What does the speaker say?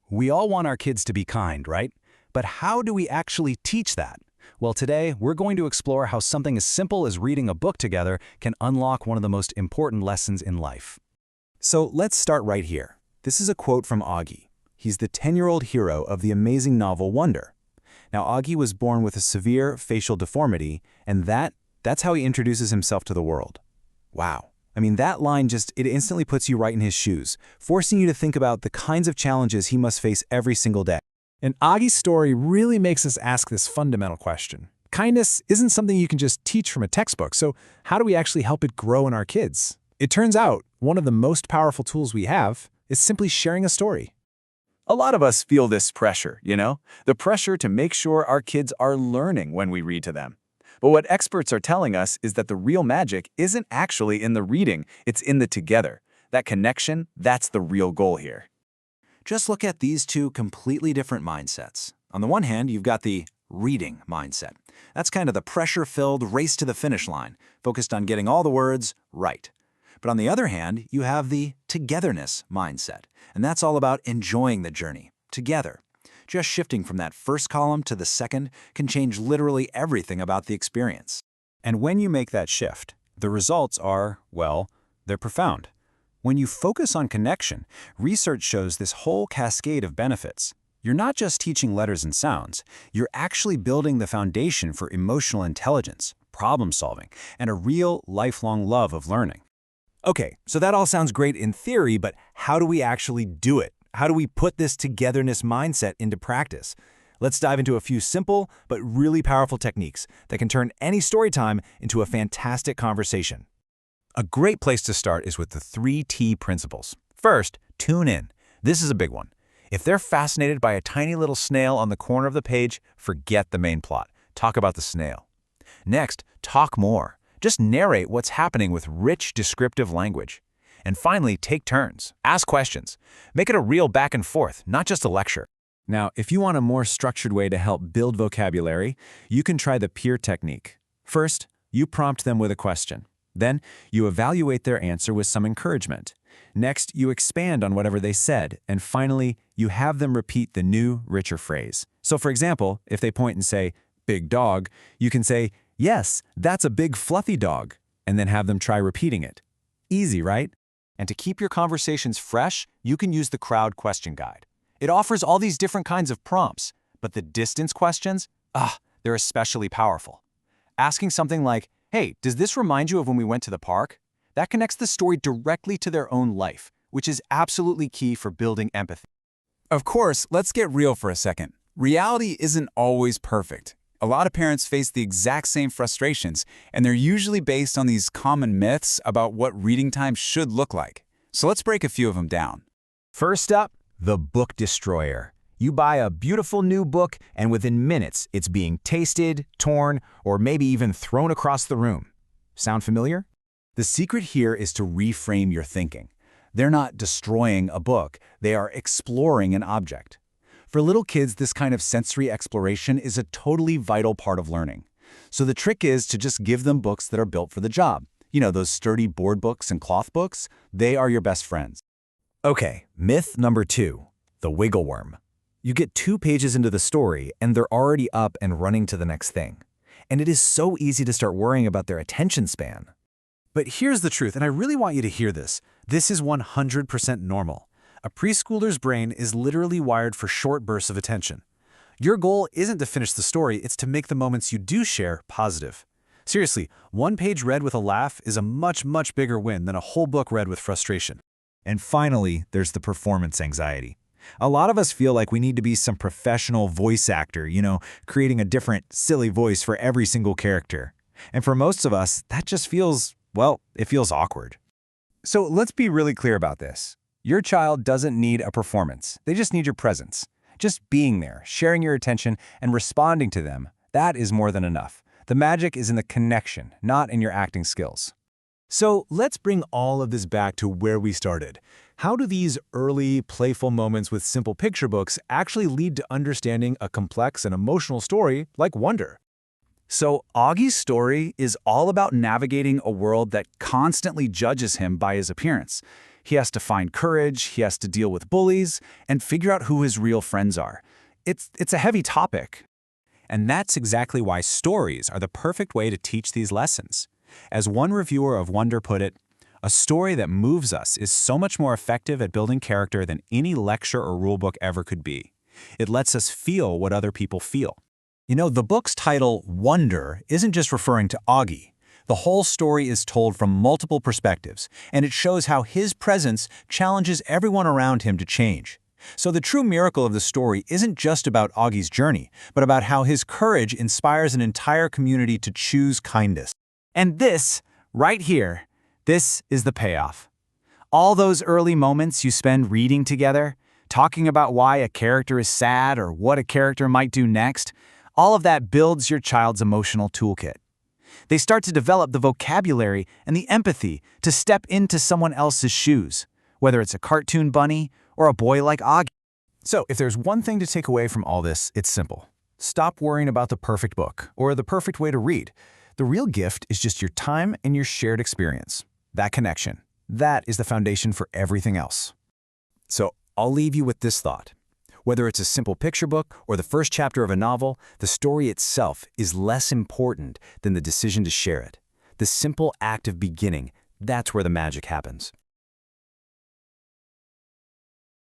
We all want our kids to be kind, right? But how do we actually teach that? Well, today, we're going to explore how something as simple as reading a book together can unlock one of the most important lessons in life. So let's start right here. This is a quote from Augie. He's the 10-year-old hero of the amazing novel Wonder. Now, Augie was born with a severe facial deformity, and that's how he introduces himself to the world. Wow. I mean, that line it instantly puts you right in his shoes, forcing you to think about the kinds of challenges he must face every single day. And Augie's story really makes us ask this fundamental question. Kindness isn't something you can just teach from a textbook, so how do we actually help it grow in our kids? It turns out one of the most powerful tools we have is simply sharing a story. A lot of us feel this pressure, the pressure to make sure our kids are learning when we read to them. But what experts are telling us is that the real magic isn't actually in the reading, it's in the together. That connection, that's the real goal here. Just look at these two completely different mindsets. On the one hand, you've got the reading mindset. That's kind of the pressure-filled race to the finish line, focused on getting all the words right. But on the other hand, you have the togetherness mindset, and that's all about enjoying the journey, together. Just shifting from that first column to the second can change literally everything about the experience. And when you make that shift, the results are, well, they're profound. When you focus on connection, research shows this whole cascade of benefits. You're not just teaching letters and sounds, you're actually building the foundation for emotional intelligence, problem solving, and a real lifelong love of learning. Okay, so that all sounds great in theory, but how do we actually do it? How do we put this togetherness mindset into practice? Let's dive into a few simple but really powerful techniques that can turn any story time into a fantastic conversation. A great place to start is with the 3T principles. First, tune in. This is a big one. If they're fascinated by a tiny little snail on the corner of the page, forget the main plot. Talk about the snail. Next, talk more. Just narrate what's happening with rich, descriptive language. And finally, take turns. Ask questions. Make it a real back and forth, not just a lecture. Now, if you want a more structured way to help build vocabulary, you can try the peer technique. First, you prompt them with a question. Then, you evaluate their answer with some encouragement. Next, you expand on whatever they said. And finally, you have them repeat the new, richer phrase. So for example, if they point and say, "big dog," you can say, "Yes, that's a big fluffy dog," and then have them try repeating it. Easy, right? And to keep your conversations fresh, you can use the Crowd Question Guide. It offers all these different kinds of prompts, but the distance questions, they're especially powerful. Asking something like, "Hey, does this remind you of when we went to the park?" That connects the story directly to their own life, which is absolutely key for building empathy. Of course, let's get real for a second. Reality isn't always perfect. A lot of parents face the exact same frustrations, and they're usually based on these common myths about what reading time should look like. So let's break a few of them down. First up, the book destroyer. You buy a beautiful new book, and within minutes, it's being tasted, torn, or maybe even thrown across the room. Sound familiar? The secret here is to reframe your thinking. They're not destroying a book, they are exploring an object. For little kids, this kind of sensory exploration is a totally vital part of learning. So the trick is to just give them books that are built for the job. You know, those sturdy board books and cloth books? They are your best friends. Okay, myth number 2, the wiggle worm. You get 2 pages into the story, and they're already up and running to the next thing. And it is so easy to start worrying about their attention span. But here's the truth, and I really want you to hear this. This is 100% normal. A preschooler's brain is literally wired for short bursts of attention. Your goal isn't to finish the story, it's to make the moments you do share positive. Seriously, 1 page read with a laugh is a much, much bigger win than a whole book read with frustration. And finally, there's the performance anxiety. A lot of us feel like we need to be some professional voice actor, creating a different, silly voice for every single character. And for most of us, that just feels, it feels awkward. So let's be really clear about this. Your child doesn't need a performance. They just need your presence. Just being there, sharing your attention, and responding to them, that is more than enough. The magic is in the connection, not in your acting skills. So let's bring all of this back to where we started. How do these early, playful moments with simple picture books actually lead to understanding a complex and emotional story like Wonder? So Augie's story is all about navigating a world that constantly judges him by his appearance. He has to find courage, he has to deal with bullies, and figure out who his real friends are. It's a heavy topic. And that's exactly why stories are the perfect way to teach these lessons. As one reviewer of Wonder put it, a story that moves us is so much more effective at building character than any lecture or rulebook ever could be. It lets us feel what other people feel. You know, the book's title, Wonder, isn't just referring to Augie. The whole story is told from multiple perspectives, and it shows how his presence challenges everyone around him to change. So the true miracle of the story isn't just about Augie's journey, but about how his courage inspires an entire community to choose kindness. And this, right here, this is the payoff. All those early moments you spend reading together, talking about why a character is sad or what a character might do next, all of that builds your child's emotional toolkit. They start to develop the vocabulary and the empathy to step into someone else's shoes, whether it's a cartoon bunny or a boy like Augie. So, if there's one thing to take away from all this, it's simple. Stop worrying about the perfect book or the perfect way to read. The real gift is just your time and your shared experience. That connection. That is the foundation for everything else. So I'll leave you with this thought. Whether it's a simple picture book or the first chapter of a novel, the story itself is less important than the decision to share it. The simple act of beginning, that's where the magic happens.